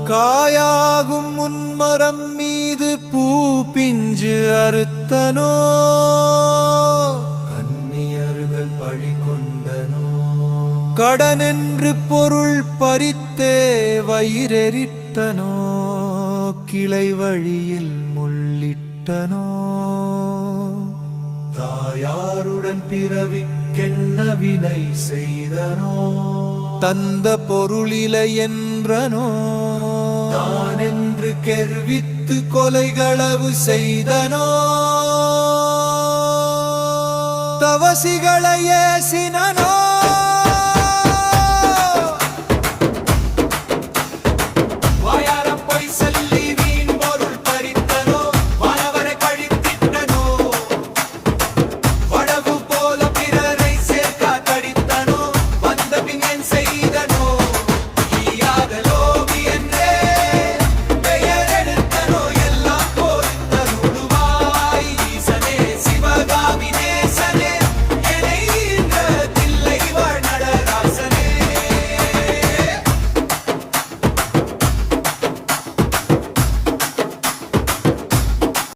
காயாகும் முன்மரம் மீது பூ பிஞ்சு அறுத்தனோ, கன்னியர்கள் பழி கொண்டனோ, கடனென்று பொருள் பறித்தே வயிறெரித்தனோ, கிளை வழியில் முள்ளிட்டனோ, தாயாருடன் பிறவிக்கென்ன வினை செய்தனோ, தந்த பொருளிலை என்றனோ, நான் என்று கெர்வித்து கொலைகளவு செய்தனோ, தவசிகளை ஏசினனோ,